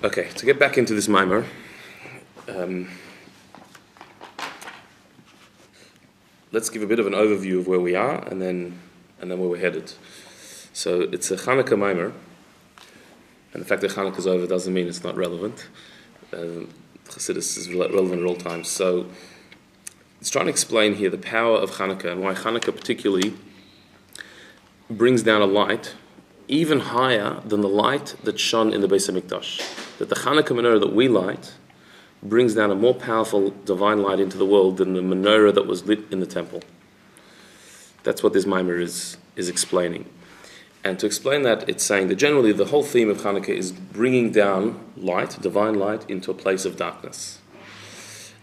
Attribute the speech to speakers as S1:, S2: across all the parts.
S1: Okay, to get back into this mimer, let's give a bit of an overview of where we are and then where we're headed. So it's a Chanukah mimer, and the fact that Chanukah is over doesn't mean it's not relevant. Chassidus is relevant at all times. So it's trying to explain here the power of Chanukah and why Chanukah particularly brings down a light even higher than the light that shone in the Beis HaMikdash. That the Temple Menorah that we light brings down a more powerful divine light into the world than the menorah that was lit in the temple. That's what this mimer is explaining. And to explain that, it's saying that generally the whole theme of Chanukah is bringing down light, divine light, into a place of darkness.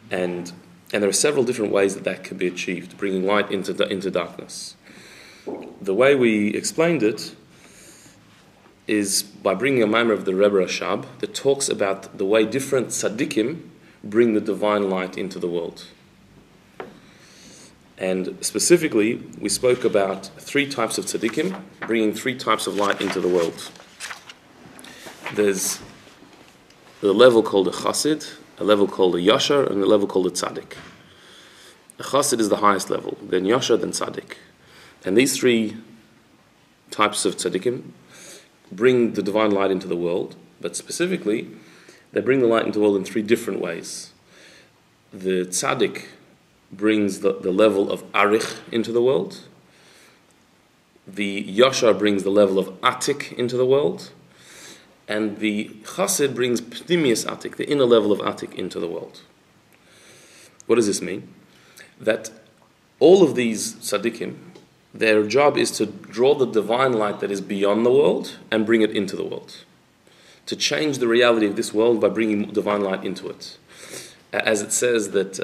S1: And there are several different ways that can be achieved, bringing light into darkness. The way we explained it is by bringing a mimer of the Rebbe Rashab that talks about the way different tzaddikim bring the divine light into the world. And specifically, we spoke about 3 types of tzaddikim bringing 3 types of light into the world. There's the level called a chassid, a level called a yashar, and a level called a tzaddik. A chassid is the highest level, then yashar, then tzaddik. And these 3 types of tzaddikim bring the divine light into the world, but specifically, they bring the light into the world in 3 different ways. The tzaddik brings the level of arich into the world. The yashar brings the level of atik into the world. And the chassid brings pnimius atik, the inner level of atik, into the world. What does this mean? That all of these tzaddikim, their job is to draw the divine light that is beyond the world and bring it into the world. To change the reality of this world by bringing divine light into it. As it says that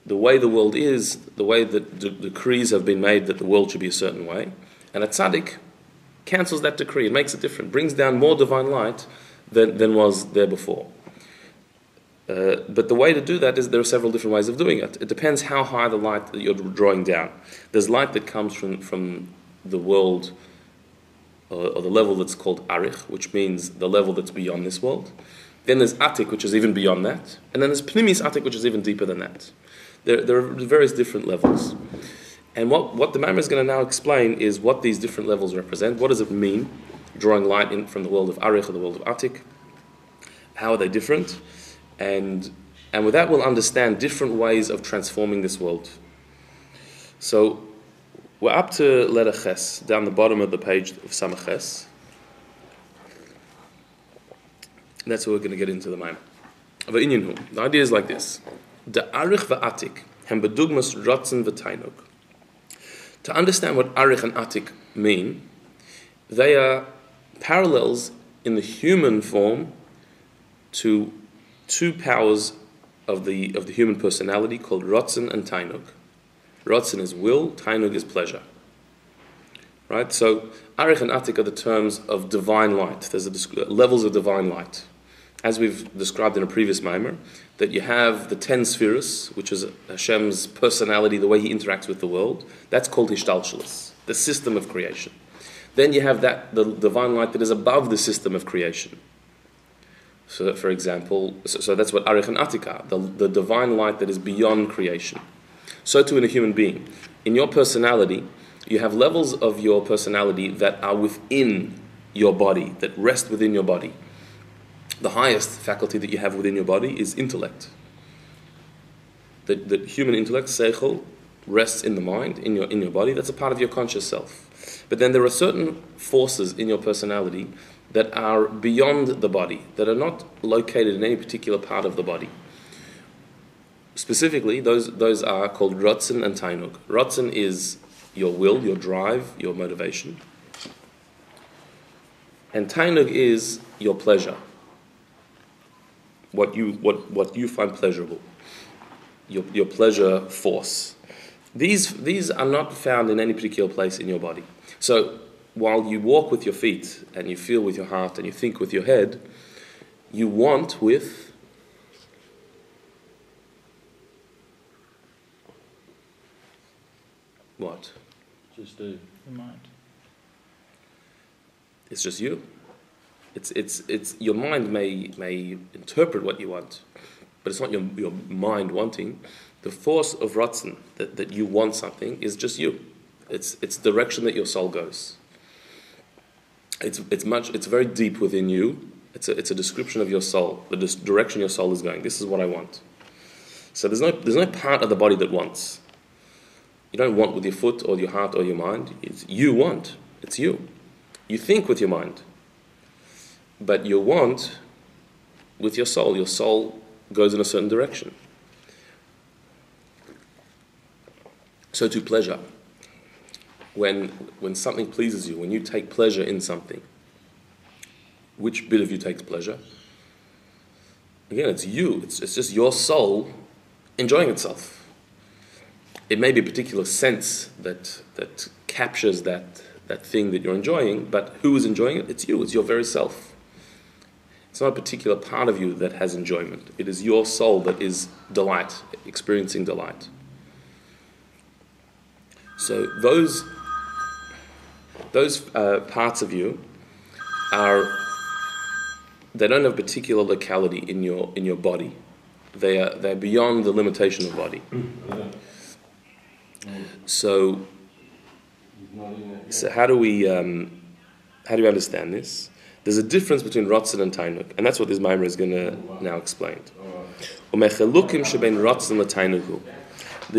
S1: the way the world is, the way that decrees have been made that the world should be a certain way, and a tzaddik cancels that decree, it makes it different, brings down more divine light than was there before. But the way to do that is there are several different ways of doing it. It depends how high the light that you're drawing down. There's light that comes from the world, or the level that's called arich, which means the level that's beyond this world. Then there's atik, which is even beyond that. And then there's pnimis atik, which is even deeper than that. There are various different levels. And what the Maimer is going to now explain is what these different levels represent. What does it mean, drawing light in from the world of arich or the world of atik? How are they different? And with that, we'll understand different ways of transforming this world. So, we're up to letter Ches, down the bottom of the page of Samach Ches. That's where we're going to get into the Maimer. The idea is like this. The arich v'atik hem bedugmas rotzen v'tainug. To understand what arich and atik mean, they are parallels in the human form to 2 powers of the human personality called rotzen and tainug. Rotzen is will, tainug is pleasure. Right? So arich and atik are the terms of divine light. There's levels of divine light. As we've described in a previous mimer, that you have the 10 spheres, which is Hashem's personality, the way he interacts with the world. That's called Hishtalshelus, the system of creation. Then you have the divine light that is above the system of creation. So, for example, so that's what Arich and Atik are, the divine light that is beyond creation. So too in a human being. In your personality, you have levels of your personality that are within your body, that rest within your body. The highest faculty that you have within your body is intellect. The human intellect, seichel, rests in the mind, in your body. That's a part of your conscious self. But then there are certain forces in your personality that are beyond the body, that are not located in any particular part of the body. Specifically, those are called rotzen and tainug. Rotzen is your will, your drive, your motivation. And tainug is your pleasure. What you find pleasurable, your pleasure force. These are not found in any particular place in your body. So while you walk with your feet and you feel with your heart and you think with your head, you want with what?
S2: Just the mind.
S1: It's just you. It's your mind may interpret what you want, but it's not your mind wanting. The force of ratzon, that you want something, is just you. It's direction that your soul goes. It's very deep within you. It's a description of your soul, the direction your soul is going. This is what I want. So there's no part of the body that wants. You don't want with your foot or your heart or your mind. You want. It's you. You think with your mind. But you want with your soul. Your soul goes in a certain direction. So to pleasure. When something pleases you, when you take pleasure in something, which bit of you takes pleasure? Again, it's you. It's just your soul enjoying itself. It may be a particular sense that captures that thing that you're enjoying, but who is enjoying it? It's you. It's your very self. It's not a particular part of you that has enjoyment. It is your soul that is delight, experiencing delight. So those parts of you they don't have particular locality in your body. They're beyond the limitation of body. So how do we understand this? There's a difference between ratzon and tainug, and that's what this Maimer is going to now explain. The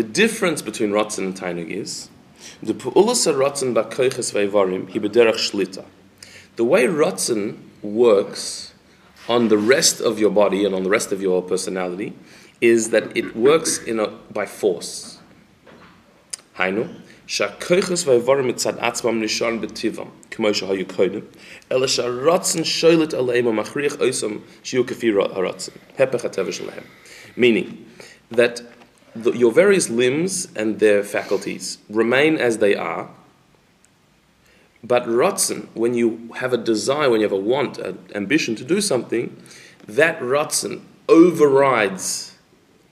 S1: difference between ratzon and tainug is the way ratzon works on the rest of your body and on the rest of your personality is that it works by force. Hainu, שהכוחות והאיברים מצד עצמם נשארים בטבעם, כמו שהיו קודם, אלא שהרצון שולט עליהם ומכריח אותם שיהיו כפי הרצון, הפך הטבע שלהם. Meaning that your various limbs and their faculties remain as they are, but ratzon, when you have a desire, when you have a want, an ambition to do something, that ratzon overrides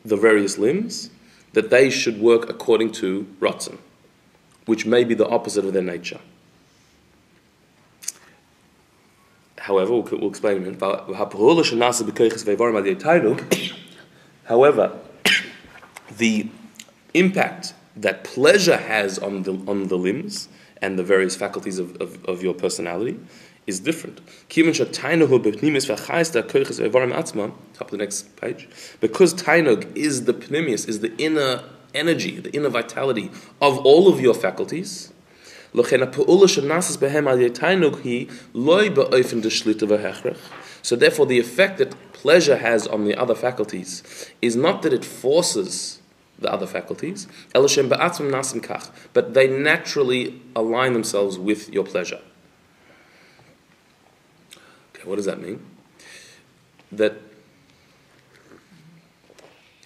S1: the various limbs, that they should work according to ratzon, which may be the opposite of their nature. However, we'll explain in a minute. However, the impact that pleasure has on the limbs and the various faculties of your personality is different. Top of the next page. Because tainug is the pnimius, is the inner energy, the inner vitality of all of your faculties, so therefore the effect that pleasure has on the other faculties is not that it forces the other faculties, but they naturally align themselves with your pleasure. Okay, what does that mean? That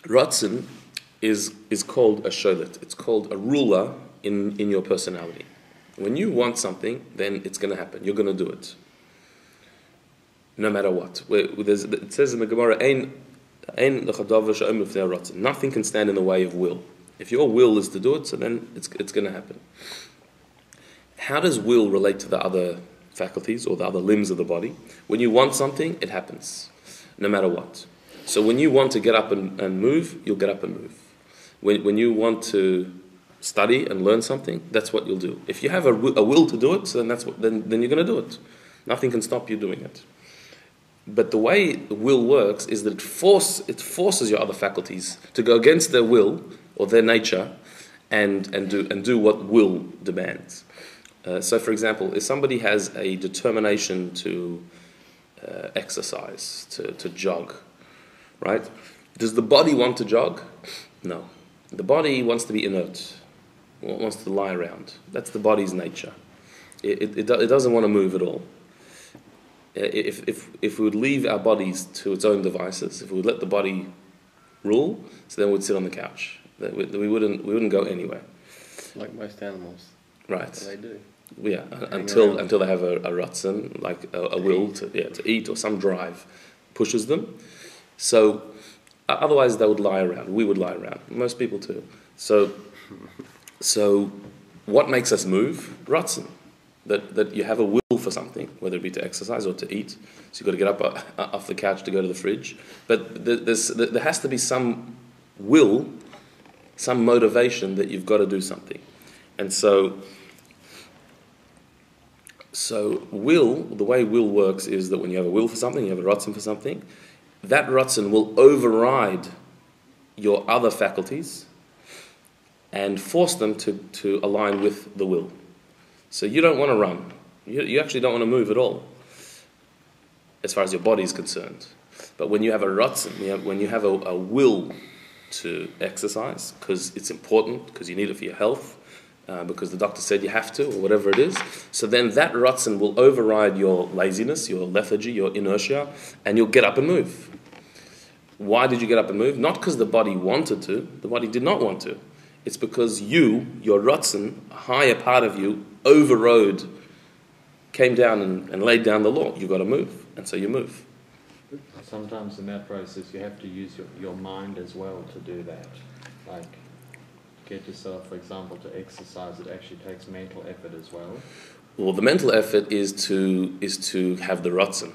S1: ratzon is called a sholet. It's called a ruler in your personality. When you want something, then it's going to happen. You're going to do it, no matter what. It says in the Gemara, nothing can stand in the way of will. If your will is to do it, so then it's going to happen. How does will relate to the other faculties or the other limbs of the body? When you want something, it happens, no matter what. So when you want to get up and move, you'll get up and move. When you want to study and learn something, that's what you'll do. If you have a will to do it, so then you're going to do it. Nothing can stop you doing it. But the way the will works is that it forces your other faculties to go against their will or their nature and do what will demands. So, for example, if somebody has a determination to exercise, to jog, right? Does the body want to jog? No. The body wants to be inert. It wants to lie around. That's the body's nature. It doesn't want to move at all. If we would leave our bodies to its own devices, if we would let the body rule, so then we'd sit on the couch. We wouldn't go anywhere.
S2: Like most animals.
S1: Right.
S2: They do.
S1: Yeah, until they have a ratzon, like a will to eat, or some drive pushes them. So otherwise they would lie around. We would lie around. Most people too. So what makes us move? Ratzon. that you have a will for something, whether it be to exercise or to eat. So you've got to get up off the couch to go to the fridge. But there has to be some will, some motivation that you've got to do something. And so will, the way will works is that when you have a will for something, you have a ratzon for something, that ratzon will override your other faculties and force them to align with the will. So you don't want to run. You actually don't want to move at all, as far as your body is concerned. But when you have a ratzon, when you have a will to exercise, because it's important, because you need it for your health, because the doctor said you have to, or whatever it is, so then that ratzon will override your laziness, your lethargy, your inertia, and you'll get up and move. Why did you get up and move? Not because the body wanted to. The body did not want to. It's because your ratzon, a higher part of you, overrode, came down and laid down the law. You've got to move, and so you move.
S3: Sometimes in that process you have to use your mind as well to do that. Like, get yourself, for example, to exercise, it actually takes mental effort as well.
S1: Well, the mental effort is to have the ratzon,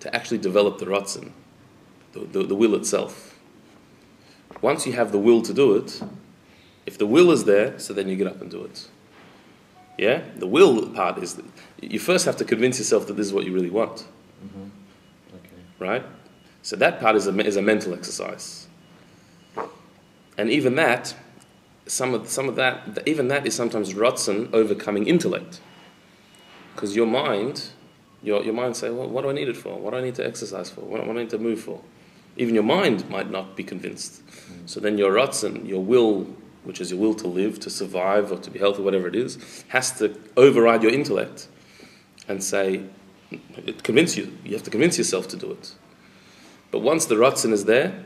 S1: to actually develop the ratzon, the will itself. Once you have the will to do it, if the will is there, so then you get up and do it. Yeah? The will part is that you first have to convince yourself that this is what you really want.
S3: Mm-hmm. Okay.
S1: Right? So that part is a mental exercise. And even that, some of that, even that is sometimes ratzon overcoming intellect. Because your mind say, well, what do I need it for? What do I need to exercise for? What do I need to move for? Even your mind might not be convinced. So then your ratzon, your will, which is your will to live, to survive, or to be healthy, whatever it is, has to override your intellect and say, convince you. You have to convince yourself to do it. But once the ratzon is there,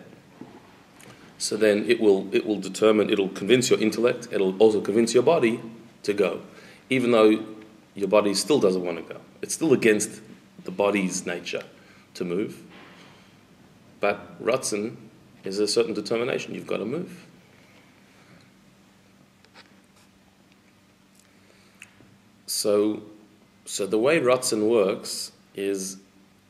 S1: so then it will convince your intellect, it'll also convince your body to go. Even though your body still doesn't want to go. It's still against the body's nature to move. But ratzon is a certain determination. You've got to move. So the way ratzon works is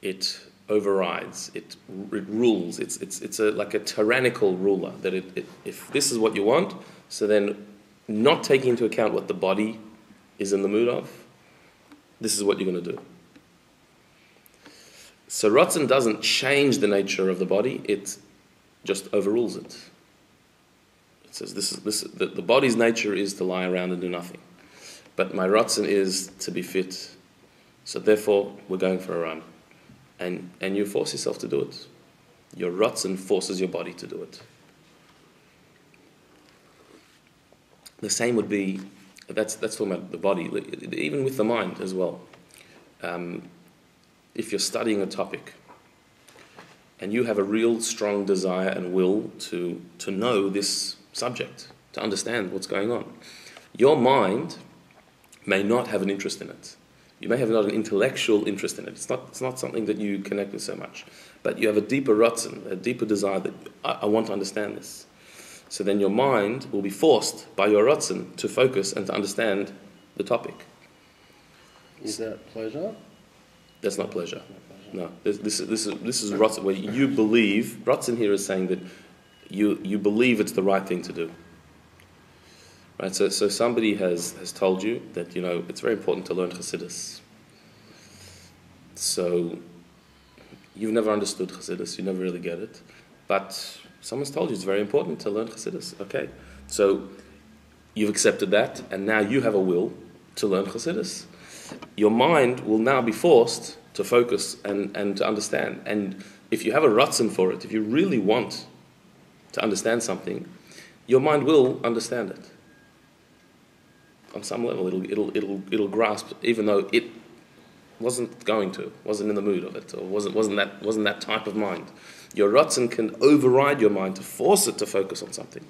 S1: it overrides, it rules. It's like a tyrannical ruler. That if this is what you want, so then not taking into account what the body is in the mood of, this is what you're going to do. So ratzon doesn't change the nature of the body; it just overrules it. It says the body's nature is to lie around and do nothing, but my ratzon is to be fit. So therefore, we're going for a run, and you force yourself to do it. Your ratzon forces your body to do it. The same would be that's talking about the body, even with the mind as well. If you're studying a topic and you have a real strong desire and will to know this subject, to understand what's going on, your mind may not have an interest in it. You may have not an intellectual interest in it. It's not something that you connect with so much. But you have a deeper ratzon, a deeper desire that I want to understand this. So then your mind will be forced by your ratzon to focus and to understand the topic.
S2: Is that pleasure?
S1: That's not pleasure. No, this is ratzon, where you believe. Ratzon here is saying that you believe it's the right thing to do. Right. So somebody has told you that it's very important to learn Chassidus. So you've never understood Chassidus. You never really get it, but someone's told you it's very important to learn Chassidus. Okay, so you've accepted that, and now you have a will to learn Chassidus. Your mind will now be forced to focus and to understand. And if you have a ratzon for it, if you really want to understand something, your mind will understand it. On some level, it'll grasp, even though it wasn't in the mood of it, or wasn't that type of mind. Your ratzon can override your mind to force it to focus on something.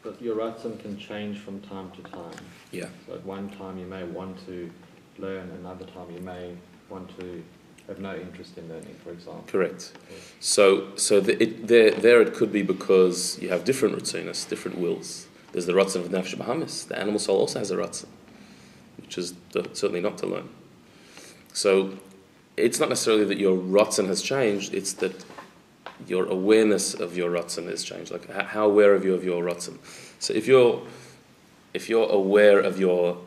S3: But your ratzon can change from time to time.
S1: Yeah.
S3: So at one time you may want to learn, another time you may want to have no interest in learning, for example. Correct.
S1: Yes. So there it could be because you have different ratzonos, different wills. There's the ratzon of nefesh bahamis. The animal soul also has a ratzon. which is certainly not to learn. So it's not necessarily that your ratzon has changed, it's that your awareness of your ratzon has changed. Like, how aware are you of your ratzon? So if you're aware of your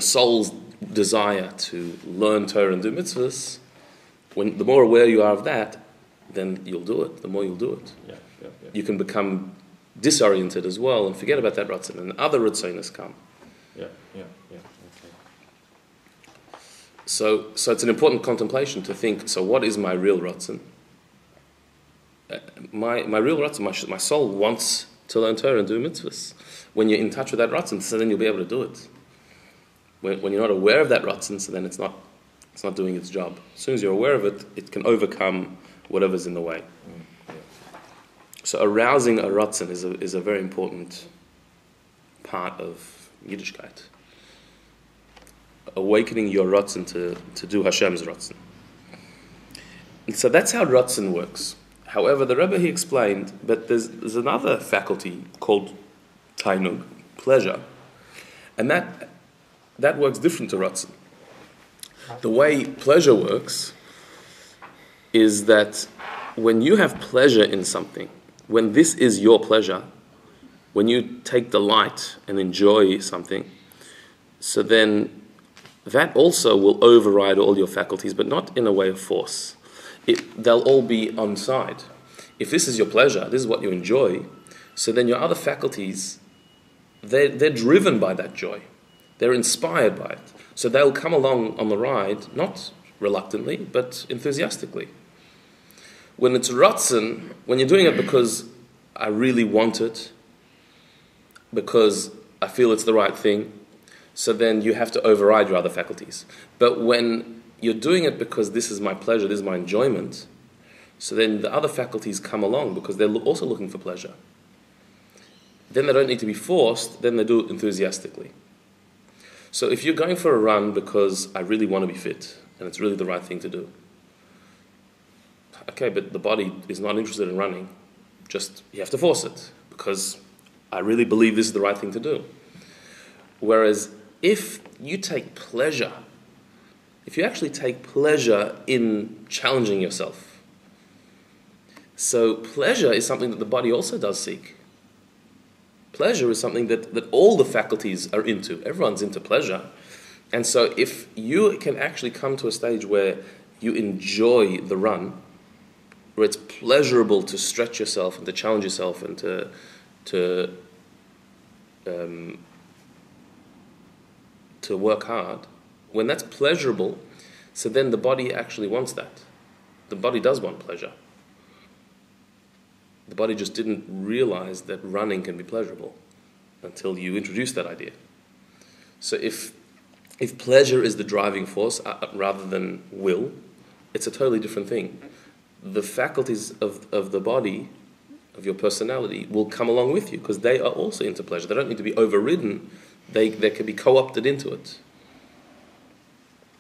S1: soul's desire to learn Torah and do mitzvahs, the more aware you are of that, then you'll do it. The more you'll do it.
S3: Yeah.
S1: You can become disoriented as well and forget about that ratzon, and other ratzonos come.
S3: Okay.
S1: So it's an important contemplation to think, so what is my real ratzon? My real ratzon, my soul wants to learn Torah and do mitzvahs. When you're in touch with that ratzon, so then you'll be able to do it. When you're not aware of that ratzon, so then it's not doing its job. As soon as you're aware of it, it can overcome whatever's in the way. So arousing a ratzon is a very important part of Yiddishkeit. Awakening your ratzon to do Hashem's ratzon. And so that's how ratzon works. However, the Rebbe, he explained, but there's another faculty called tainug, pleasure, and that works different to ratzon. The way pleasure works is that when you have pleasure in something, when this is your pleasure, when you take delight and enjoy something, so then that also will override all your faculties, but not in a way of force. They'll all be on side. If this is your pleasure, this is what you enjoy, so then your other faculties, they're driven by that joy. They're inspired by it. So they'll come along on the ride, not reluctantly, but enthusiastically. When it's ratzon, when you're doing it because I really want it, because I feel it's the right thing, so then you have to override your other faculties. But when you're doing it because this is my pleasure, this is my enjoyment, so then the other faculties come along because they're also looking for pleasure. Then they don't need to be forced, then they do it enthusiastically. So if you're going for a run because I really want to be fit, and it's really the right thing to do, okay, but the body is not interested in running, just you have to force it, because I really believe this is the right thing to do. Whereas if you take pleasure, if you actually take pleasure in challenging yourself, so pleasure is something that the body also does seek. Pleasure is something that all the faculties are into. Everyone's into pleasure. And so if you can actually come to a stage where you enjoy the run, where it's pleasurable to stretch yourself and to challenge yourself and to work hard, when that's pleasurable, so then the body actually wants that. The body does want pleasure. The body just didn't realize that running can be pleasurable until you introduce that idea. So if pleasure is the driving force rather than will, it's a totally different thing. The faculties of the body, of your personality, will come along with you because they are also into pleasure. They don't need to be overridden. They can be co-opted into it.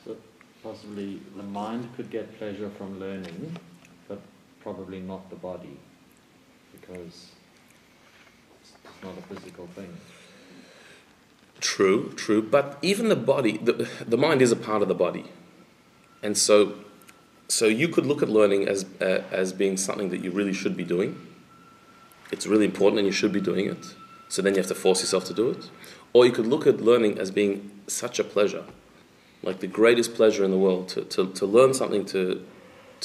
S3: So possibly the mind could get pleasure from learning, but probably not the body, because it's not a physical thing.
S1: True, but even the body, the mind is a part of the body. And so you could look at learning as being something that you really should be doing. It's really important and you should be doing it. So then you have to force yourself to do it. Or you could look at learning as being such a pleasure, like the greatest pleasure in the world, to learn something, to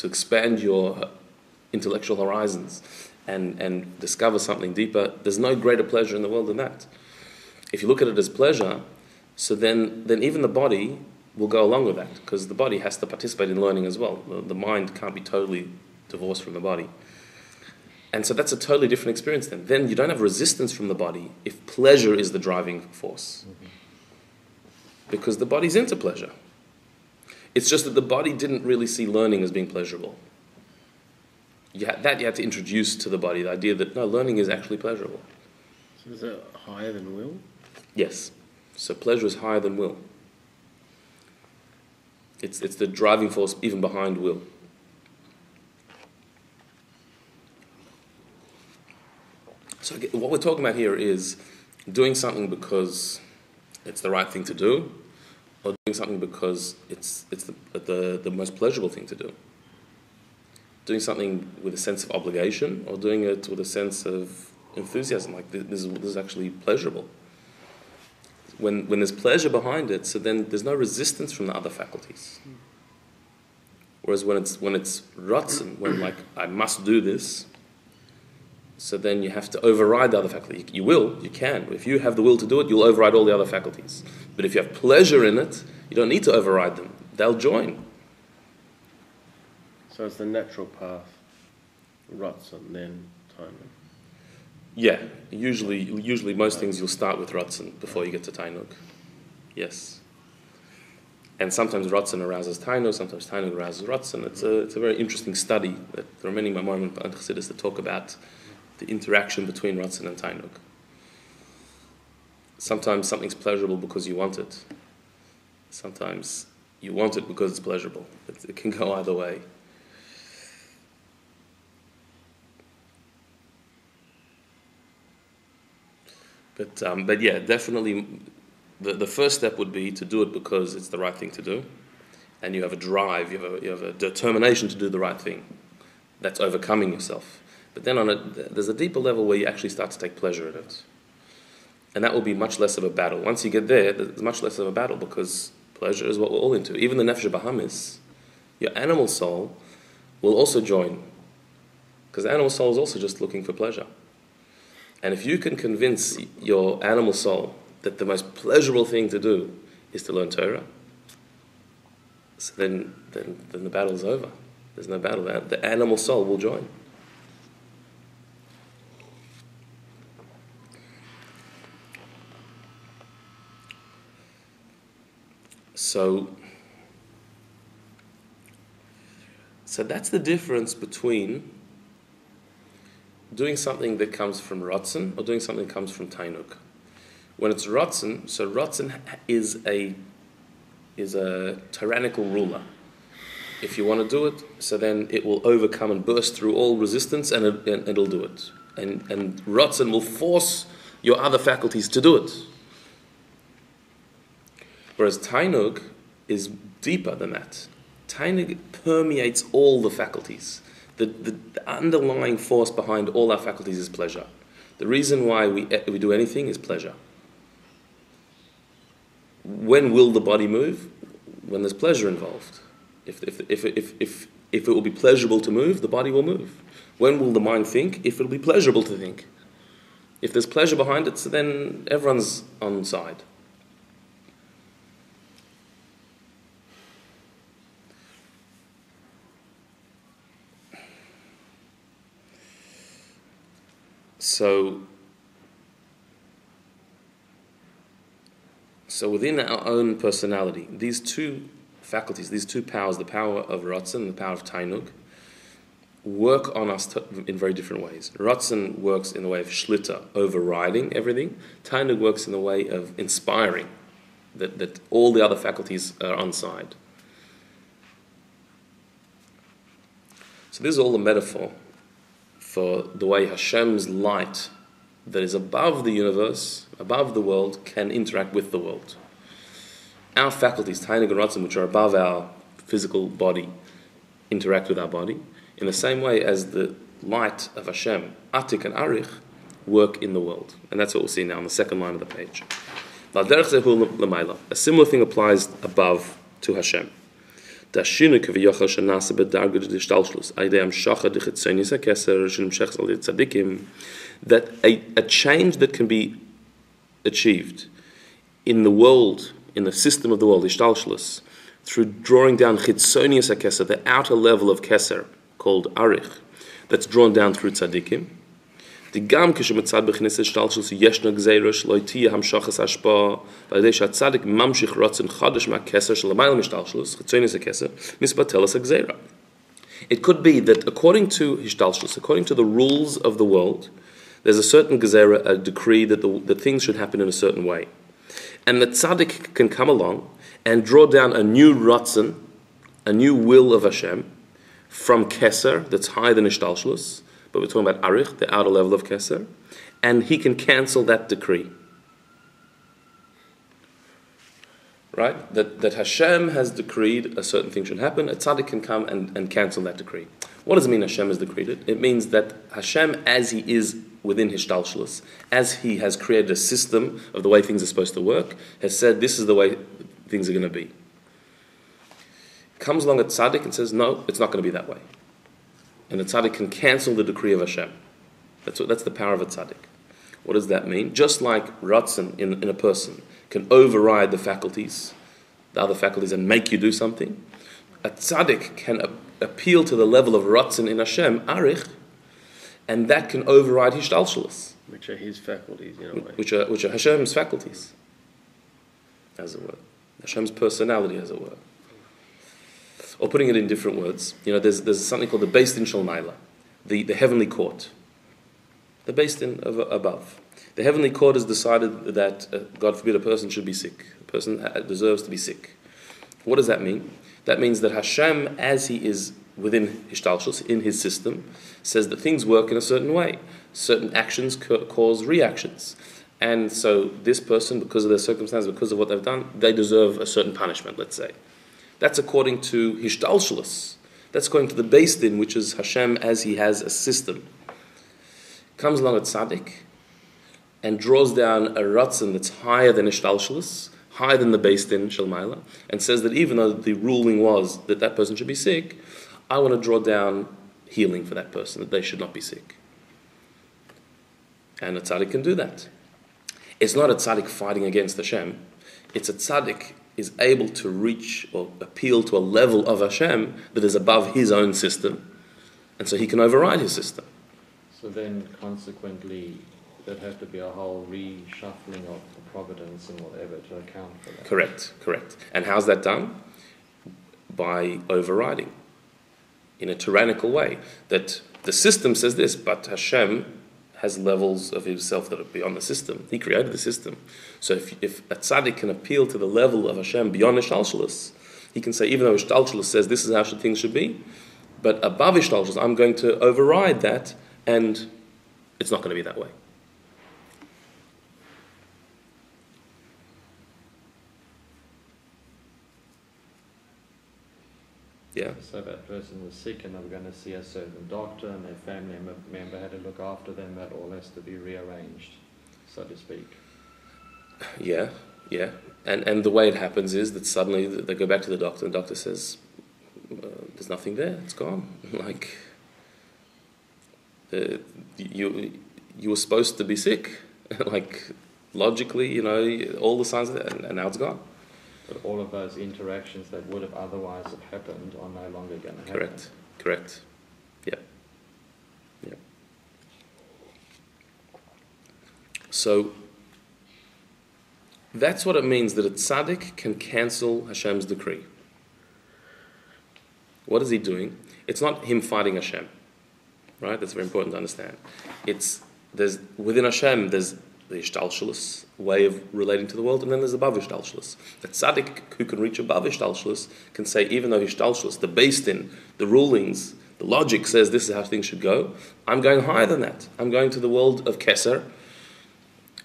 S1: expand your intellectual horizons and discover something deeper. There's no greater pleasure in the world than that. If you look at it as pleasure, so then even the body will go along with that, because the body has to participate in learning as well. The mind can't be totally divorced from the body. And so that's a totally different experience then. Then you don't have resistance from the body if pleasure is the driving force. Mm-hmm. Because the body's into pleasure. It's just that the body didn't really see learning as being pleasurable. You had to introduce to the body the idea that, no, learning is actually pleasurable.
S2: So is that higher than will?
S1: Yes. So pleasure is higher than will. It's the driving force even behind will. So what we're talking about here is doing something because it's the right thing to do, or doing something because it's the most pleasurable thing to do. Doing something with a sense of obligation, or doing it with a sense of enthusiasm, like this is actually pleasurable. When there's pleasure behind it, so then there's no resistance from the other faculties. Whereas when it's ratzon, when like I must do this, so then you have to override the other faculty. You can. If you have the will to do it, you'll override all the other faculties. But if you have pleasure in it, you don't need to override them. They'll join.
S2: So it's the natural path, ratzon, then tainug.
S1: Yeah, usually most things you'll start with ratzon before you get to tainug. Yes. And sometimes ratzon arouses tainug, sometimes tainug arouses ratzon. It's a very interesting study. There are many Maimorim and Chassidus that talk about the interaction between ratzon and tainug. Sometimes something's pleasurable because you want it. Sometimes you want it because it's pleasurable. It can go either way. But yeah, definitely the first step would be to do it because it's the right thing to do, and you have a drive, you have a determination to do the right thing. That's overcoming yourself. But then there's a deeper level where you actually start to take pleasure in it, and that will be much less of a battle. Once you get there, there's much less of a battle because pleasure is what we're all into. Even the nefesh bahamis, your animal soul, will also join, because the animal soul is also just looking for pleasure. And if you can convince your animal soul that the most pleasurable thing to do is to learn Torah, so then the battle is over. There's no battle. The animal soul will join. So that's the difference between doing something that comes from ratzon or doing something that comes from tainug. When it's ratzon, so ratzon is a tyrannical ruler. If you want to do it, so then it will overcome and burst through all resistance, and it'll do it. And ratzon will force your other faculties to do it. Whereas tainug is deeper than that. Tainug permeates all the faculties. The underlying force behind all our faculties is pleasure. The reason why we do anything is pleasure. When will the body move? When there's pleasure involved. If it will be pleasurable to move, the body will move. When will the mind think? If it will be pleasurable to think. If there's pleasure behind it, so then everyone's on side. So within our own personality, these two faculties, these two powers, the power of ratzon and the power of tainug, work on us in very different ways. Ratzon works in the way of shlita, overriding everything. Tainug works in the way of inspiring, that all the other faculties are on side. So this is all a metaphor for the way Hashem's light that is above the universe, above the world, can interact with the world. Our faculties, tainug and ratzon, which are above our physical body, interact with our body in the same way as the light of Hashem, atik and arich, work in the world. And that's what we'll see now on the second line of the page. A similar thing applies above to Hashem. That a change that can be achieved in the world, in the system of the world, ishtalshlus, through drawing down chitzonius hakeser, the outer level of keser, called arich, that's drawn down through tzadikim. The gam kishematzad b'chines ishtalshlus yeshna gzeirush loitiya hamshachas hashpa v'alidei shatzadik mamshich rotzen chadash ma'keser shalamayel mishtalshlus chitzonius hakeser mispatelas hagzeira. It could be that according to ishtalshlus, according to the rules of the world, there's a certain gezerah, a decree that things should happen in a certain way. And the tzaddik can come along and draw down a new ratzon, a new will of Hashem, from keser, that's higher than ishtalshlus, but we're talking about arich, the outer level of keser, and he can cancel that decree. right? That Hashem has decreed a certain thing should happen. A tzaddik can come and cancel that decree. What does it mean Hashem has decreed it? It means that Hashem, as He is within Hishtalshalos, as He has created a system of the way things are supposed to work, has said this is the way things are going to be. Comes along a tzaddik and says, no, it's not going to be that way. And the tzaddik can cancel the decree of Hashem. That's the power of a tzaddik. What does that mean? Just like Ratzon in a person can override the other faculties, and make you do something, a tzaddik can appeal to the level of Ratzon in Hashem, Arich, and that can override Hishtalshalos.
S2: Which are his faculties, in a way.
S1: Which are Hashem's faculties, as it were. Hashem's personality, as it were. Or putting it in different words, there's something called the Beis Din Shel Maila, the heavenly court. The Beis Din above. The heavenly court has decided that, God forbid, a person should be sick. A person deserves to be sick. What does that mean? That means that Hashem, as He is within Hishtalshalos, in His system, says that things work in a certain way. Certain actions cause reactions. And so this person, because of their circumstances, because of what they've done, they deserve a certain punishment, let's say. That's according to Hishtalshalos. That's according to the Beis Din, which is Hashem as He has a system. Comes along a tzaddik and draws down a ratzon that's higher than Hishtalshalos, higher than the Beis Din Shel Maila, and says that even though the ruling was that person should be sick, I want to draw down healing for that person, that they should not be sick. And a tzaddik can do that. It's not a tzaddik fighting against Hashem. It's a tzaddik is able to reach or appeal to a level of Hashem that is above his own system, and so he can override his system.
S3: So then, consequently, there'd have to be a whole reshuffling of the providence and whatever to account for that.
S1: Correct. And how's that done? By overriding in a tyrannical way. That the system says this, but Hashem has levels of Himself that are beyond the system. He created the system. So if a tzaddik can appeal to the level of Hashem beyond Hishtalshalos, he can say, even though Hishtalshalos says this is how things should be, but above Hishtalshalos, I'm going to override that, and it's not going to be that way. Yeah.
S3: So that person was sick and they were going to see a certain doctor and their family member had to look after them. That all has to be rearranged, so to speak.
S1: Yeah. And the way it happens is that suddenly they go back to the doctor and the doctor says, there's nothing there, it's gone. Like, you were supposed to be sick. Like, logically, all the signs of that, and now it's gone.
S3: But all of those interactions that would have otherwise have happened are no longer going to happen.
S1: Correct. Yeah. So that's what it means that a tzaddik can cancel Hashem's decree. What is he doing? It's not him fighting Hashem, right? That's very important to understand. Within Hashem, there's the Hishtalshalos way of relating to the world, and then there's above Hishtalshalos. The tzaddik who can reach above Hishtalshalos can say, even though Hishtalshalos, the Beis Din, the rulings, the logic says this is how things should go, I'm going higher than that. I'm going to the world of Keser,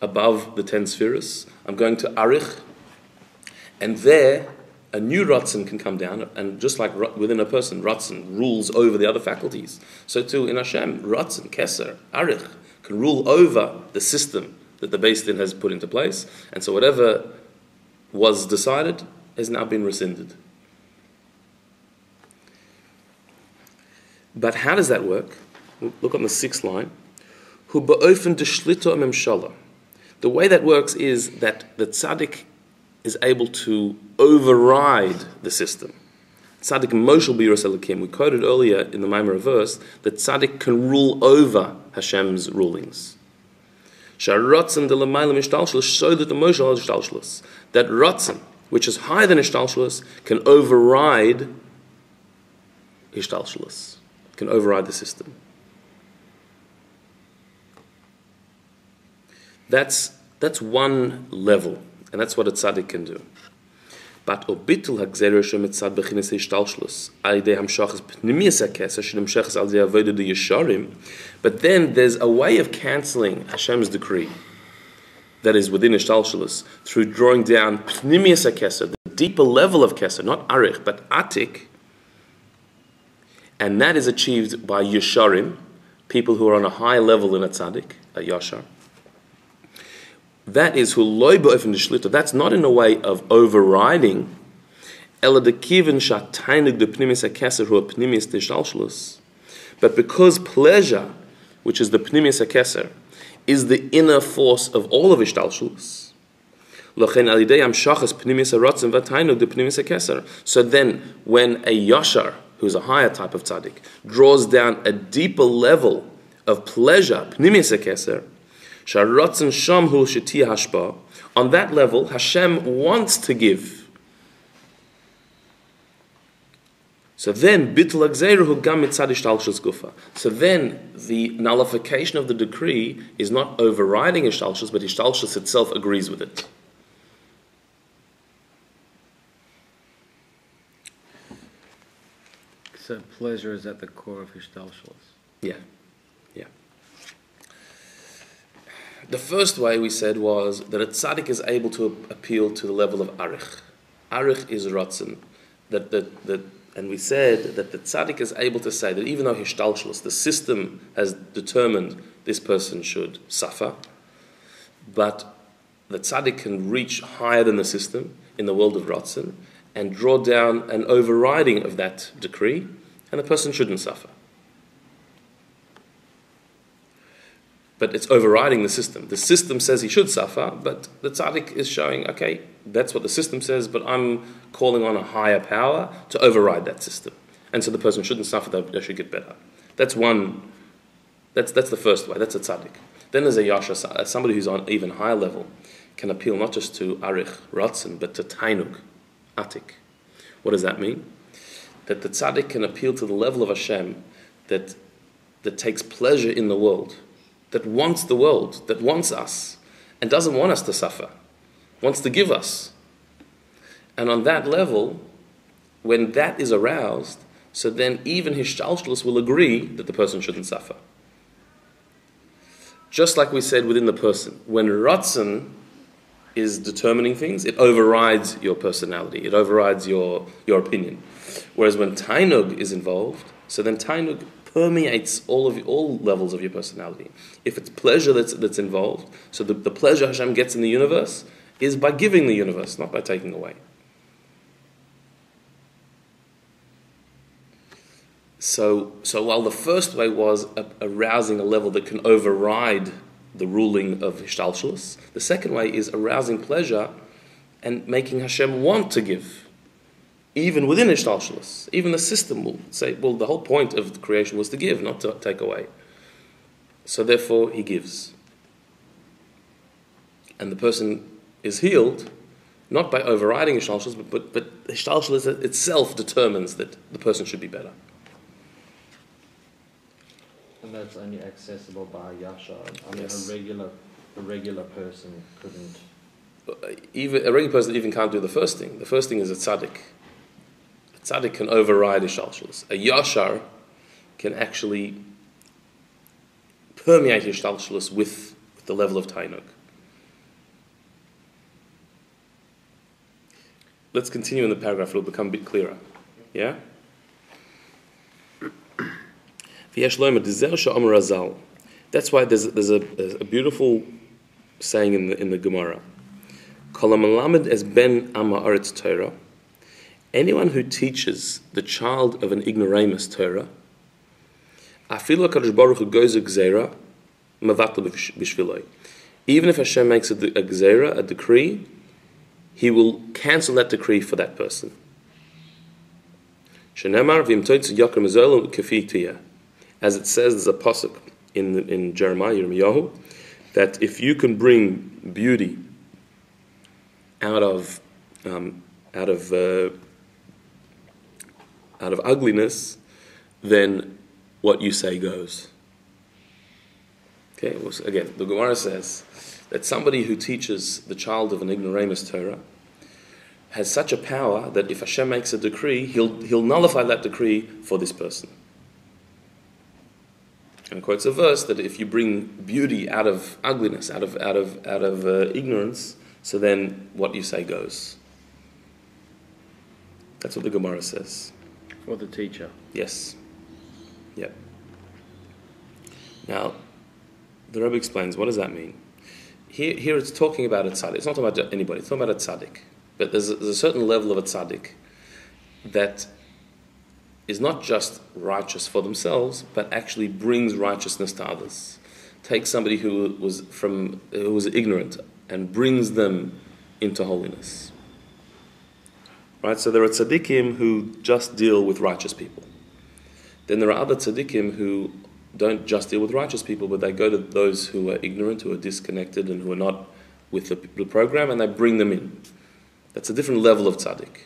S1: above the 10 spheres. I'm going to Arich, and there a new Ratzon can come down, and just like within a person, Ratzon rules over the other faculties. So too in Hashem, Ratzon, Keser, Arich can rule over the system that the Beis Din has put into place, and so whatever was decided has now been rescinded. But how does that work? Look on the 6th line. Hu ba'ofen deshlito memshala. The way that works is that the tzaddik is able to override the system. Tzaddik moshel biras elokim. We quoted earlier in the Maimar verse that tzaddik can rule over Hashem's rulings. Sharatzon de l'mayla mishtalshalos, so that the moshel is ishtalshalos. That ratzon, which is higher than ishtalshalos, can override ishtalshalos, can override the system. That's one level, and that's what a tzaddik can do. But obitul hagzera shemitzad bechinas ishtalshalos alidei hamshachas pnimiyas hakesa shenimshachas al avodah de yesharim. But then there's a way of cancelling Hashem's decree that is within Ishtalshalis, through drawing down Pnimius HaKeser, the deeper level of Keser, not Arich, but Atik, and that is achieved by Yesharim, people who are on a high level in a tzaddik, a Yashar. That is Huloi Ba'ofen Shlita. That's not in a way of overriding, Ela de Kivin Shatainig de Pnimius HaKeser Hu Pnimius Ishtalshalis, but because pleasure, which is the Pnimius HaKeser, is the inner force of all of Ishtalshalis. So then, when a Yashar, who's a higher type of tzaddik, draws down a deeper level of pleasure, Pnimius HaKeser, on that level, Hashem wants to give. So then, so then, the nullification of the decree is not overriding Ishtalshus, but Ishtalshus itself agrees with it.
S4: So pleasure is at the core of Ishtalshus.
S1: Yeah. The first way we said was that a tzaddik is able to appeal to the level of arich. Arich is ratzon. And we said that the tzaddik is able to say that even though Hishtalshalos, the system has determined this person should suffer, but the tzaddik can reach higher than the system in the world of ratzon and draw down an overriding of that decree, and the person shouldn't suffer. But it's overriding the system. The system says he should suffer, but the tzaddik is showing, okay, that's what the system says, but I'm calling on a higher power to override that system. And so the person shouldn't suffer, they should get better. That's the first way, that's a tzaddik. Then there's a yasha, somebody who's on even higher level, can appeal not just to arich, ratzon, but to tainug, atik. What does that mean? That the tzaddik can appeal to the level of Hashem that takes pleasure in the world, that wants the world, that wants us, and doesn't want us to suffer, wants to give us. And on that level, when that is aroused, so then even Hishtalshalos will agree that the person shouldn't suffer. Just like we said within the person, when Ratzon is determining things, it overrides your personality, it overrides your opinion. Whereas when Tainug is involved, so then Tainug permeates all levels of your personality. If it's pleasure that's involved, so the pleasure Hashem gets in the universe is by giving the universe, not by taking away. So while the first way was arousing a level that can override the ruling of Hishtalshalos, the second way is arousing pleasure and making Hashem want to give. Even within Hishtalshalos, even the system will say, well, the whole point of the creation was to give, not to take away. So therefore, he gives. And the person is healed, not by overriding Hishtalshalos, but Hishtalshalos itself determines that the person should be better.
S3: And that's only accessible by Yasha. I mean, yes. A regular person couldn't.
S1: Even a regular person even can't do the first thing. The first thing is a tzaddik. A tzaddik can override Hishtalshalos. A Yashar can actually permeate Hishtalshalos with the level of Tainug. Let's continue in the paragraph, it'll become a bit clearer. Yeah? That's why there's a beautiful saying in the Gemara. Anyone who teaches the child of an ignoramus Torah, even if Hashem makes a gzeira, a decree, he will cancel that decree for that person. As it says, there's a pasuk in Jeremiah, Yirmiyahu, that if you can bring beauty out of ugliness, then what you say goes. Okay. Well, again, the Gemara says that somebody who teaches the child of an ignoramus Torah has such a power that if Hashem makes a decree, he'll nullify that decree for this person. And quotes a verse that if you bring beauty out of ugliness, out of ignorance, so then what you say goes. That's what the Gemara says.
S4: For the teacher.
S1: Yes. Yep. Now, the Rabbi explains, what does that mean? Here it's talking about a tzaddik. It's not talking about anybody. It's talking about a tzaddik. But there's a certain level of a tzaddik that is not just righteous for themselves, but actually brings righteousness to others. Take somebody who was ignorant and brings them into holiness. Right? So there are tzaddikim who just deal with righteous people. Then there are other tzaddikim who don't just deal with righteous people, but they go to those who are ignorant, who are disconnected, and who are not with the program, and they bring them in. That's a different level of tzaddik.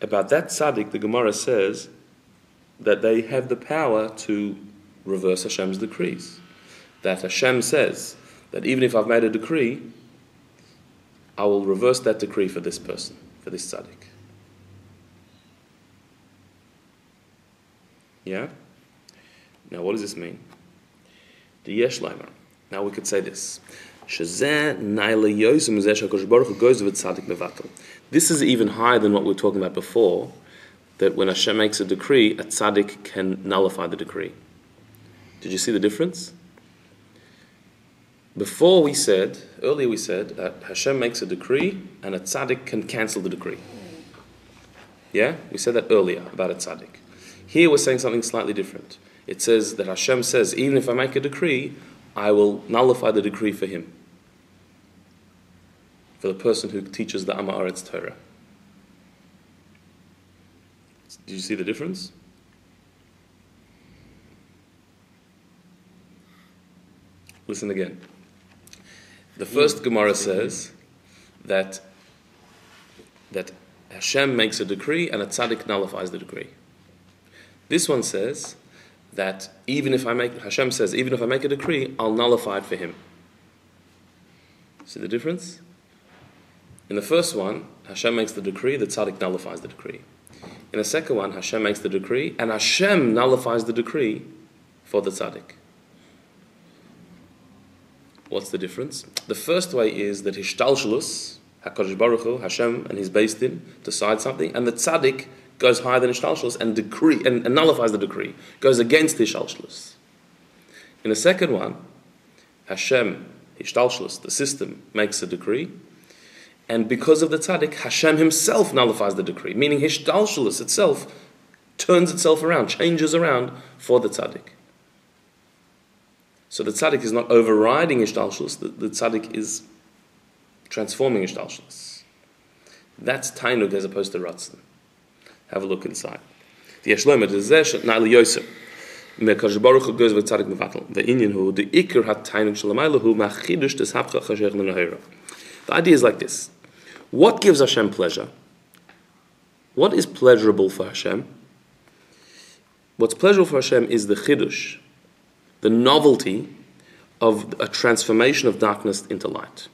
S1: About that tzaddik, the Gemara says that they have the power to reverse Hashem's decrees. That Hashem says that even if I've made a decree, I will reverse that decree for this person, for this tzaddik. Yeah? Now what does this mean? The Yesh Leimer. Now we could say this. This is even higher than what we were talking about before, that when Hashem makes a decree, a tzaddik can nullify the decree. Did you see the difference? Earlier we said that Hashem makes a decree and a tzaddik can cancel the decree. Yeah? We said that earlier about a tzaddik. Here we're saying something slightly different. It says that Hashem says, even if I make a decree, I will nullify the decree for him. For the person who teaches the Am Haaretz Torah. Did you see the difference? Listen again. The first Gemara says that Hashem makes a decree and a tzaddik nullifies the decree. This one says that Hashem says, even if I make a decree, I'll nullify it for him. See the difference? In the first one, Hashem makes the decree, the tzaddik nullifies the decree. In the second one, Hashem makes the decree, and Hashem nullifies the decree for the tzaddik. What's the difference? The first way is that Hishtalshelus, HaKadosh Baruch Hu, Hashem and his Beis Din decide something, and the tzaddik goes higher than Hishtalshelus and decree and nullifies the decree, goes against Hishtalshelus. In the second one, Hashem, Hishtalshelus, the system, makes a decree, and because of the tzaddik, Hashem himself nullifies the decree, meaning Hishtalshelus itself turns itself around, changes around for the tzaddik. So the tzaddik is not overriding Hishtalshelus, the tzaddik is transforming Hishtalshelus. That's Tainug as opposed to Ratzon. Have a look inside. The Yeshlomer, the Zesh, Na'al Yosef. Mekadosh Baruch Hu goes with tzaddik mevatel. The Inyan hu, the Iker hat Tainug shalamayla hu, machidush des hapcha chashech menahera. The idea is like this. What gives Hashem pleasure? What is pleasurable for Hashem? What's pleasurable for Hashem is the chidush, the novelty of a transformation of darkness into light.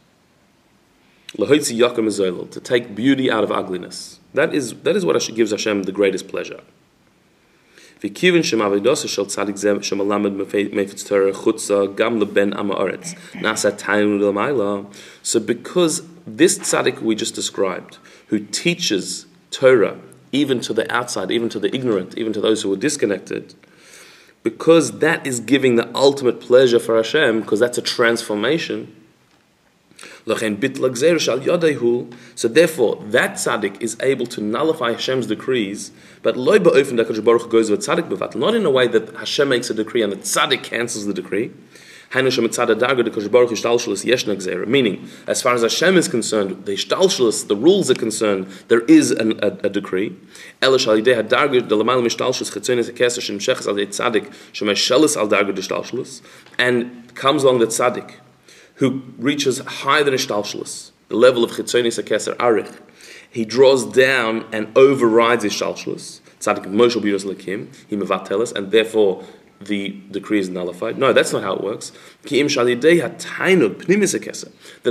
S1: Lahoitzi yakum ezoilel, to take beauty out of ugliness. That is what gives Hashem the greatest pleasure. V'kivin shemavidos shel tzadik zeh shemalamed mefetz Torah chutza gam leben am haaretz nasa tainu l'mayla. So because this tzaddik we just described, who teaches Torah even to the outside, even to the ignorant, even to those who are disconnected, because that is giving the ultimate pleasure for Hashem, because that's a transformation. So therefore, that tzaddik is able to nullify Hashem's decrees, but not in a way that Hashem makes a decree and the tzaddik cancels the decree. Meaning, as far as Hashem is concerned, the Hishtalshelus, the rules are concerned, there is a decree. And comes along the tzaddik, who reaches higher than Hishtalshelus, the level of Chitzonis HaKeser Arich. He draws down and overrides Hishtalshelus. Tzaddik Moshe B'Yos Lakim, he mevateles, and therefore the decree is nullified. No, that's not how it works. That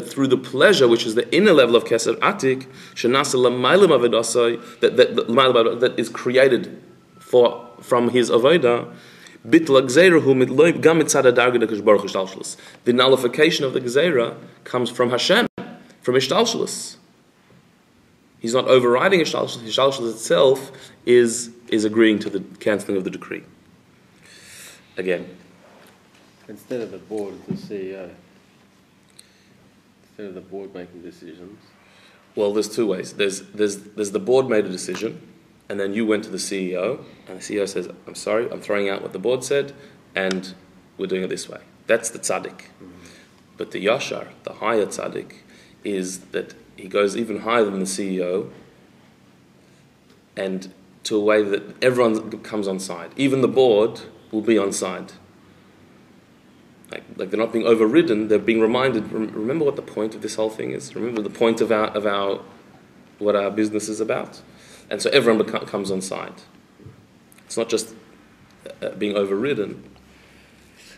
S1: through the pleasure, which is the inner level of Keser Atik, that is created from his avodah, bitla gzeirahu mitloy gam mitzad darga d'Hakadosh Baruch Hu ishtalshelus. The nullification of the gzeira comes from Hashem, from ishtalshelus. He's not overriding ishtalshelus. Ishtalshelus itself is agreeing to the cancelling of the decree. Again,
S2: Instead of the board, it's the CEO. Instead of the board making decisions.
S1: well, there's two ways. There's the board made a decision, and then you went to the CEO, and the CEO says, "I'm sorry, I'm throwing out what the board said, and we're doing it this way." That's the tzaddik. Mm-hmm. But the yashar, the higher tzaddik, is that he goes even higher than the CEO, and to a way that everyone comes on side. Even the board will be on side. Like they're not being overridden, they're being reminded, remember what the point of this whole thing is? Remember the point of our what our business is about? And so everyone comes on side. It's not just being overridden.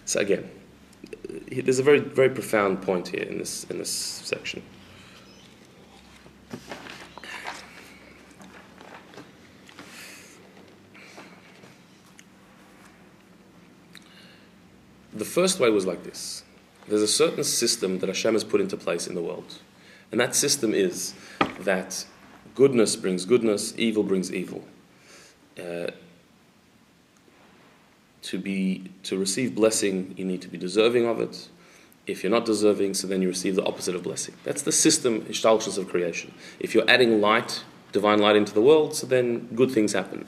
S1: So again, there's a very, very profound point here in this section. The first way was like this. There's a certain system that Hashem has put into place in the world. And that system is that goodness brings goodness, evil brings evil. To receive blessing, you need to be deserving of it. If you're not deserving, so then you receive the opposite of blessing. That's the system, ishtalshus of creation. If you're adding light, divine light into the world, so then good things happen.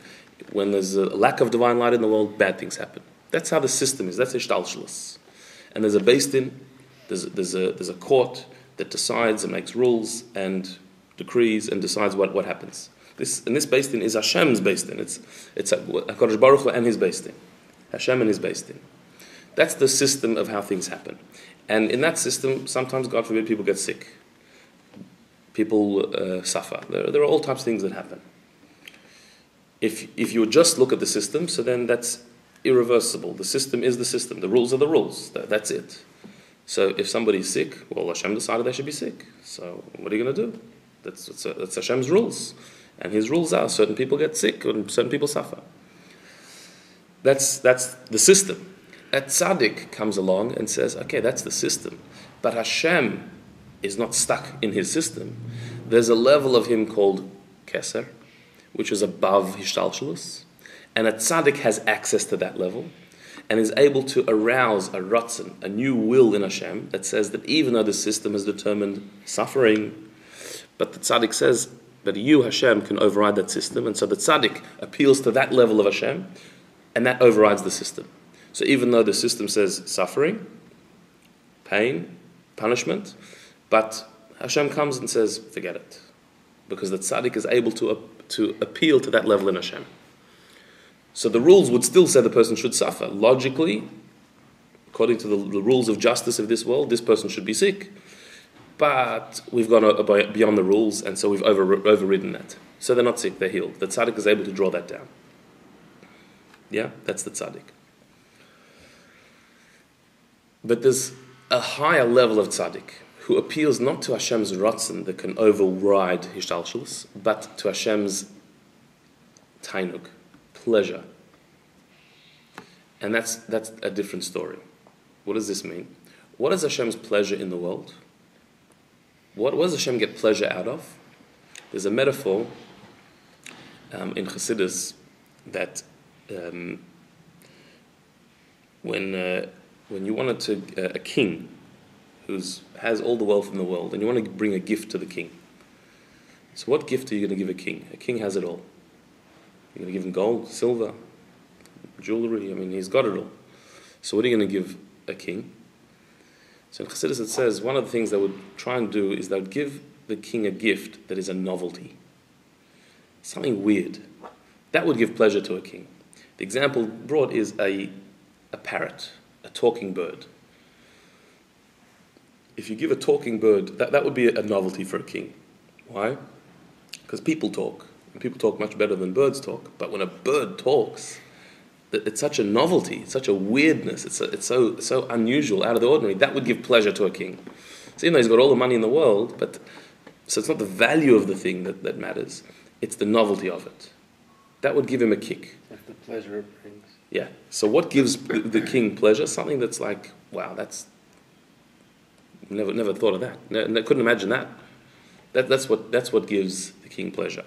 S1: When there's a lack of divine light in the world, bad things happen. That's how the system is. That's ishtalshelus. And there's a beis din, there's a court that decides and makes rules and decrees and decides what happens. This beis din is Hashem's beis din. It's HaKadosh Baruch Hu and his beis din. Hashem and his beis din. That's the system of how things happen. And in that system, sometimes, God forbid, people get sick. People suffer. There are all types of things that happen. If you would just look at the system, so then that's irreversible. The system is the system. The rules are the rules. That's it. So if somebody's sick, well, Hashem decided they should be sick. So what are you going to do? That's Hashem's rules. And his rules are certain people get sick and certain people suffer. That's the system. A tzaddik comes along and says, okay, that's the system. But Hashem is not stuck in his system. There's a level of him called keser, which is above hishtalshelus. And a tzaddik has access to that level and is able to arouse a ratzon, a new will in Hashem that says that even though the system has determined suffering, but the tzaddik says that you, Hashem, can override that system. And so the tzaddik appeals to that level of Hashem and that overrides the system. So even though the system says suffering, pain, punishment, but Hashem comes and says, forget it. Because the tzaddik is able to appeal to that level in Hashem. So the rules would still say the person should suffer. Logically, according to the rules of justice of this world, this person should be sick. But we've gone beyond the rules, and so we've overridden that. So they're not sick, they're healed. The tzaddik is able to draw that down. Yeah, that's the tzaddik. But there's a higher level of tzaddik who appeals not to Hashem's ratzon that can override hishtalshelus, but to Hashem's tainug, pleasure. And that's a different story. What does this mean? What is Hashem's pleasure in the world? What does Hashem get pleasure out of? There's a metaphor in Chassidus that when you wanted to a king who has all the wealth in the world, and you want to bring a gift to the king. So what gift are you going to give a king? A king has it all. You're going to give him gold, silver, jewelry. I mean, he's got it all. So what are you going to give a king? So in Chassidus it says one of the things they would try and do is they would give the king a gift that is a novelty. Something weird. That would give pleasure to a king. The example brought is a parrot, a talking bird. If you give a talking bird, that would be a novelty for a king. Why? Because people talk. And people talk much better than birds talk. But when a bird talks, it's such a novelty, it's such a weirdness, it's so unusual, out of the ordinary. That would give pleasure to a king. So even though he's got all the money in the world, so it's not the value of the thing that matters, it's the novelty of it. that would give him a kick.
S2: Like the pleasure it brings.
S1: Yeah. So what gives the king pleasure? Something that's like, wow, that's never thought of that. Couldn't imagine that. That's what gives the king pleasure.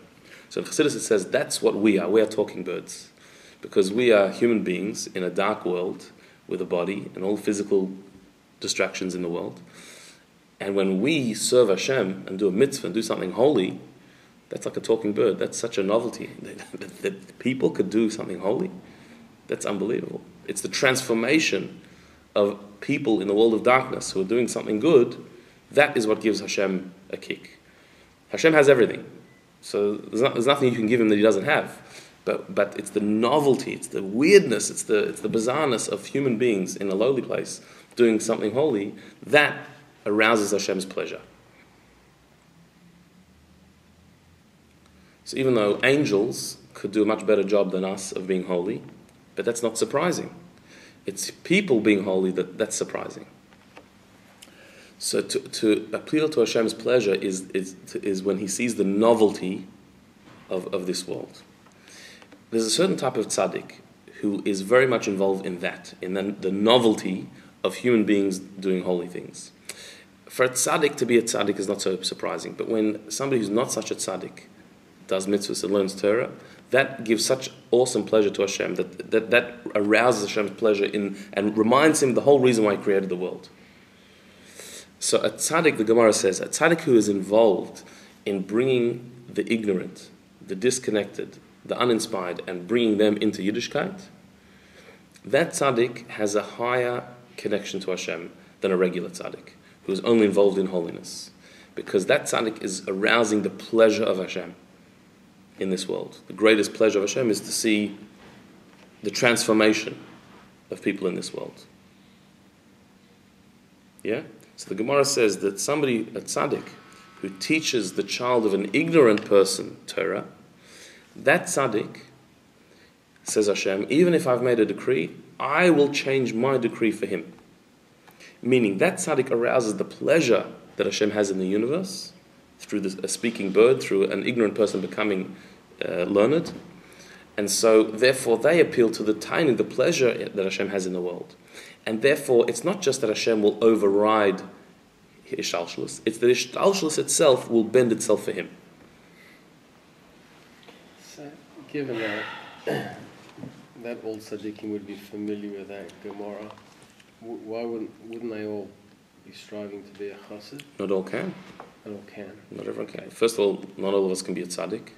S1: So in Chassidus it says that's what we are. We are talking birds, because we are human beings in a dark world with a body and all physical distractions in the world. And when we serve Hashem and do a mitzvah and do something holy, that's like a talking bird. That's such a novelty that people could do something holy. That's unbelievable. It's the transformation of people in the world of darkness who are doing something good. That is what gives Hashem a kick. Hashem has everything, so there's nothing you can give him that he doesn't have. But it's the novelty, it's the weirdness, it's the bizarreness of human beings in a lowly place doing something holy that arouses Hashem's pleasure. So even though angels could do a much better job than us of being holy, but that's not surprising. It's people being holy that's surprising. So to appeal to Hashem's pleasure is when he sees the novelty of this world. There's a certain type of tzaddik who is very much involved in that, in the novelty of human beings doing holy things. For a tzaddik to be a tzaddik is not so surprising, but when somebody who's not such a tzaddik does mitzvahs and learns Torah, that gives such awesome pleasure to Hashem that arouses Hashem's pleasure and reminds him the whole reason why he created the world. So a tzaddik, the Gemara says, a tzaddik who is involved in bringing the ignorant, the disconnected, the uninspired, and bringing them into Yiddishkeit, that tzaddik has a higher connection to Hashem than a regular tzaddik who is only involved in holiness, because that tzaddik is arousing the pleasure of Hashem in this world. The greatest pleasure of Hashem is to see the transformation of people in this world. Yeah? So the Gemara says that somebody, a tzaddik, who teaches the child of an ignorant person Torah, that tzaddik, says Hashem, even if I've made a decree, I will change my decree for him. Meaning that tzaddik arouses the pleasure that Hashem has in the universe through a speaking bird, through an ignorant person becoming learned. And so, therefore, they appeal to the pleasure that Hashem has in the world. And therefore, it's not just that Hashem will override Ishtalshlus, it's that Ishtalshlus itself will bend itself for him.
S2: So, given that all tzaddikim would be familiar with that Gemara, why wouldn't they all be striving to be a chassid?
S1: Not all can.
S2: Not all can.
S1: Not everyone can. First of all, not all of us can be a tzaddik.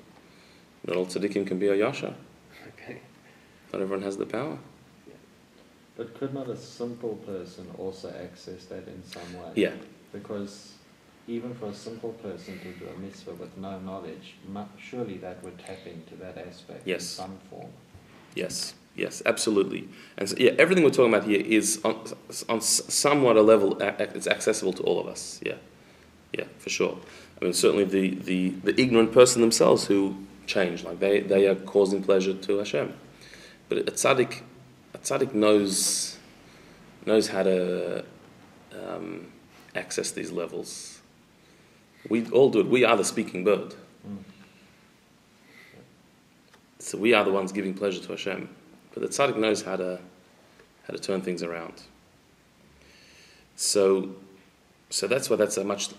S1: Not all tzaddikim can be a yasha.
S2: Okay.
S1: Not everyone has the power.
S3: But could not a simple person also access that in some way?
S1: Yeah.
S3: Because even for a simple person to do a mitzvah with no knowledge, surely that would tap into that aspect in some form.
S1: Yes, absolutely. And so, everything we're talking about here is on somewhat a level, it's accessible to all of us. Yeah, for sure. I mean, certainly the ignorant person themselves who change, like they are causing pleasure to Hashem. But a tzaddik knows how to access these levels. We all do it. We are the speaking bird. So we are the ones giving pleasure to Hashem. But the tzaddik knows how to turn things around. So that's why that's a much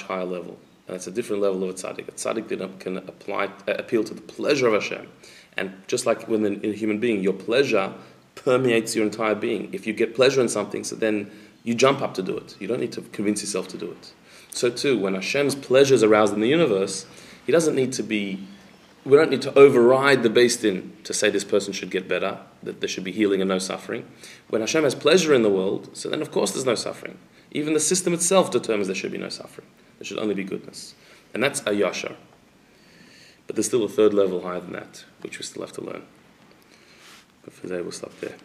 S1: higher level. And it's a different level of a tzaddik. A tzaddik can appeal to the pleasure of Hashem. And just like when in a human being, your pleasure permeates your entire being. If you get pleasure in something, so then you jump up to do it. You don't need to convince yourself to do it. So too, when Hashem's pleasure is aroused in the universe, we don't need to override the Beis Din to say this person should get better, that there should be healing and no suffering. When Hashem has pleasure in the world, so then of course there's no suffering. Even the system itself determines there should be no suffering. There should only be goodness. And that's a yashar. But there's still a third level higher than that, which we still have to learn. But for today we'll stop there.